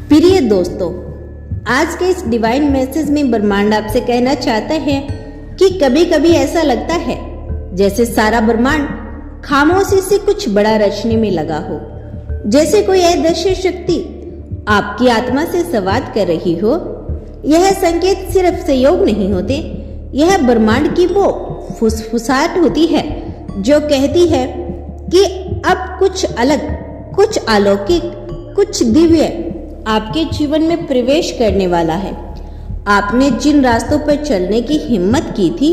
प्रिय दोस्तों, आज के इस डिवाइन मैसेज में ब्रह्मांड आपसे कहना चाहता है कि कभी कभी ऐसा लगता है जैसे सारा ब्रह्मांड खामोशी से कुछ बड़ा रचने में लगा हो, जैसे कोई अदृश्य शक्ति आपकी आत्मा से संवाद कर रही हो। यह संकेत सिर्फ सहयोग नहीं होते, यह ब्रह्मांड की वो फुसफुसाहट होती है जो कहती है कि अब कुछ अलग, कुछ अलौकिक, कुछ दिव्य आपके जीवन में प्रवेश करने वाला है। आपने जिन रास्तों पर चलने की हिम्मत की थी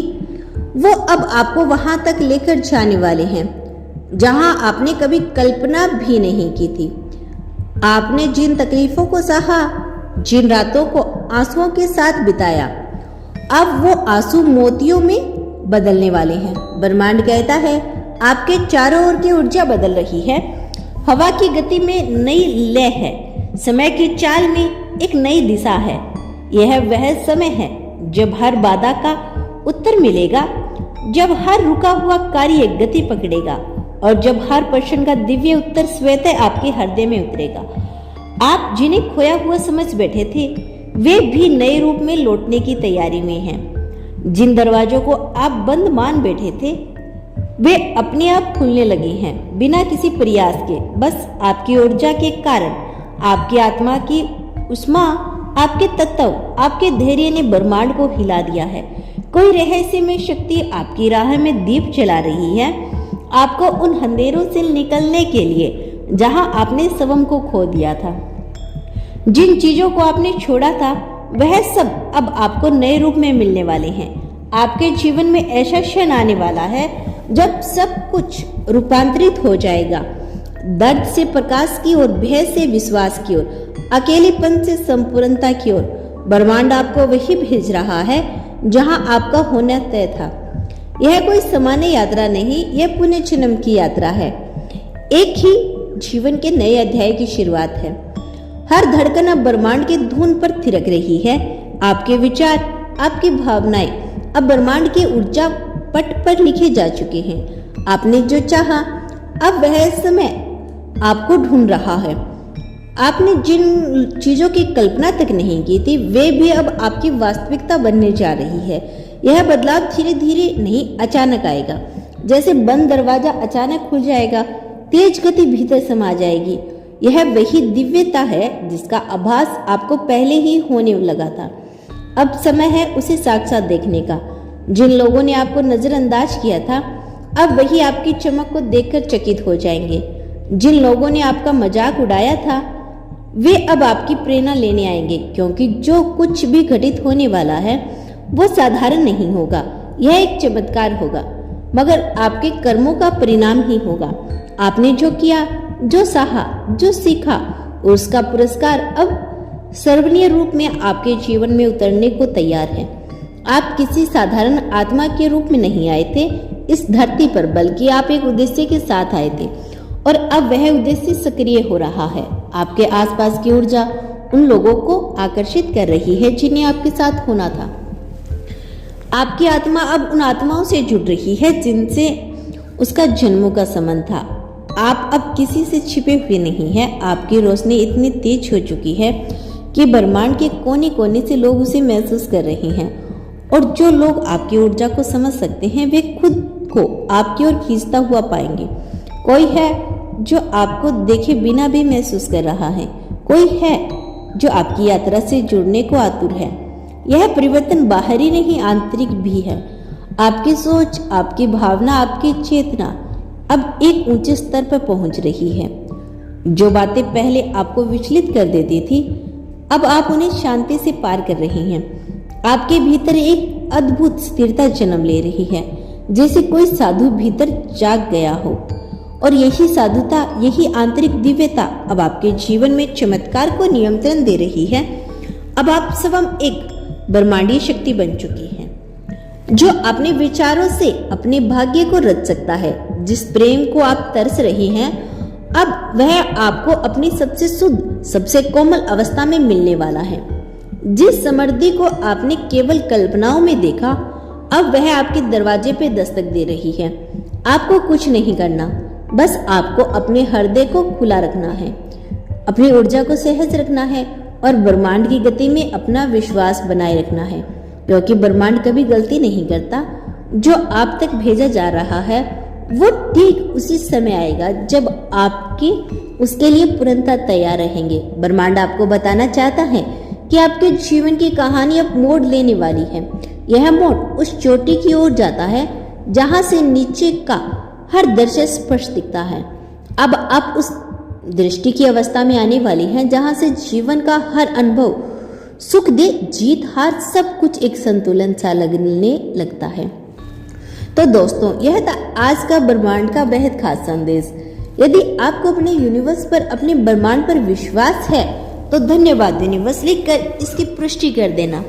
वो अब आपको वहां तक लेकर जाने वाले हैं जहां आपने कभी कल्पना भी नहीं की थी। आपने जिन तकलीफों को सहा, जिन रातों को आंसुओं के साथ बिताया, अब वो आंसू मोतियों में बदलने वाले हैं। ब्रह्मांड कहता है आपके चारों ओर की ऊर्जा बदल रही है। हवा की गति में नई लय है, समय की चाल में एक नई दिशा है। यह वह समय है जब हर बाधा का उत्तर मिलेगा, जब हर रुका हुआ कार्य गति पकड़ेगा और जब हर प्रश्न का दिव्य उत्तर स्वतः आपके हृदय में उतरेगा। आप जिन्हें खोया हुआ समझ बैठे थे वे भी नए रूप में लौटने की तैयारी में हैं। जिन दरवाजों को आप बंद मान बैठे थे वे अपने आप खुलने लगे हैं, बिना किसी प्रयास के, बस आपकी ऊर्जा के कारण। आपकी आत्मा की उष्मा, आपके तत्व, आपके धैर्य ने ब्रह्मांड को हिला दिया है। कोई रहस्यमय शक्ति आपकी राह में दीप जला रही है, आपको उन अंधेरों से निकलने के लिए जहां आपने स्वयं को खो दिया था। जिन चीजों को आपने छोड़ा था वह सब अब आपको नए रूप में मिलने वाले हैं। आपके जीवन में ऐसा क्षण आने वाला है जब सब कुछ रूपांतरित हो जाएगा। दर्द से प्रकाश की ओर, भय से विश्वास की ओर, अकेलेपन से संपूर्णता की ओर ब्रह्मांड आपको वही भेज रहा है जहां आपका होना तय था। यह कोई सामान्य यात्रा नहीं, यह पुण्य जन्म की यात्रा है। एक ही जीवन के नए अध्याय की शुरुआत है। हर धड़कन अब ब्रह्मांड की धुन पर थिरक रही है। आपके विचार, आपकी भावनाएं अब ब्रह्मांड की ऊर्जा पट पर लिखे जा चुके हैं। आपने जो चाहा अब वह समय आपको ढूंढ रहा है। आपने जिन चीजों की कल्पना तक नहीं की थी वे भी अब आपकी वास्तविकता बनने जा रही है। यह बदलाव धीरे धीरे नहीं, अचानक आएगा। जैसे बंद दरवाजा अचानक खुल जाएगा, तेज गति भीतर समा जाएगी। यह वही दिव्यता है जिसका आभास आपको पहले ही होने लगा था। अब समय है उसे साक्षात देखने का। जिन लोगों ने आपको नजरअंदाज किया था अब वही आपकी चमक को देखकर चकित हो जाएंगे। जिन लोगों ने आपका मजाक उड़ाया था वे अब आपकी प्रेरणा लेने आएंगे, क्योंकि जो कुछ भी घटित होने वाला है वो साधारण नहीं होगा। यह एक चमत्कार होगा, मगर आपके कर्मों का परिणाम ही होगा। आपने जो किया, जो सहा, जो सीखा, उसका पुरस्कार अब सर्वनीय रूप में आपके जीवन में उतरने को तैयार है। आप किसी साधारण आत्मा के रूप में नहीं आए थे इस धरती पर, बल्कि आप एक उद्देश्य के साथ आए थे और अब वह उद्देश्य सक्रिय हो रहा है। आपके आसपास की ऊर्जा उन लोगों को आकर्षित कर रही है जिन्हें आपके साथ होना था। आपकी आत्मा अब उन आत्माओं से जुड़ रही है जिनसे उसका जन्मों का संबंध था। आप अब किसी से छिपे हुए नहीं हैं। आपकी रोशनी इतनी तेज हो चुकी है कि ब्रह्मांड के कोने कोने से लोग उसे महसूस कर रहे हैं, और जो लोग आपकी ऊर्जा को समझ सकते हैं वे खुद को आपकी ओर खींचता हुआ पाएंगे। कोई है जो आपको देखे बिना भी महसूस कर रहा है, कोई है जो आपकी यात्रा से जुड़ने को आतुर है। यह परिवर्तन बाहरी नहीं, आंतरिक भी है। आपकी सोच, आपकी भावना, आपकी चेतना अब एक ऊंचे स्तर पर पहुंच रही है। जो बातें पहले आपको विचलित कर देती थी अब आप उन्हें शांति से पार कर रही हैं। आपके भीतर एक अद्भुत स्थिरता जन्म ले रही है, जैसे कोई साधु भीतर जाग गया हो, और यही साधुता, यही आंतरिक दिव्यता अब आपके जीवन में चमत्कार को नियंत्रण दे रही है। अब आप स्वयं एक ब्रह्मांडीय शक्ति बन चुकी हैं जो अपने विचारों से अपने भाग्य को रच सकता है। जिस प्रेम को आप तरस रही हैं अब वह आपको अपनी सबसे शुद्ध, सबसे कोमल अवस्था में मिलने वाला है। जिस समृद्धि को आपने केवल कल्पनाओं में देखा अब वह आपके दरवाजे पे दस्तक दे रही है। आपको कुछ नहीं करना, बस आपको अपने हृदय को खुला रखना है, अपनी ऊर्जा को सहज रखना है और ब्रह्मांड की गति में अपना विश्वास बनाए रखना है, क्योंकि ब्रह्मांड कभी गलती नहीं करता। जो आप तक भेजा जा रहा है वो ठीक उसी समय आएगा जब आपके उसके लिए पूर्णतः तैयार रहेंगे। ब्रह्मांड आपको बताना चाहता है कि आपके जीवन की कहानी अब मोड़ लेने वाली है। यह मोड़ उस चोटी की ओर जाता है जहां से नीचे का हर दृश्य स्पष्ट दिखता है। अब आप उस दृष्टि की अवस्था में आने वाली हैं जहां से जीवन का हर अनुभव, सुख दे जीत हार, सब कुछ एक संतुलन सा लगने लगता है। तो दोस्तों, यह था आज का ब्रह्मांड का बेहद खास संदेश। यदि आपको अपने यूनिवर्स पर, अपने ब्रह्मांड पर विश्वास है तो धन्यवाद यूनिवर्स लिखकर इसकी पुष्टि कर देना।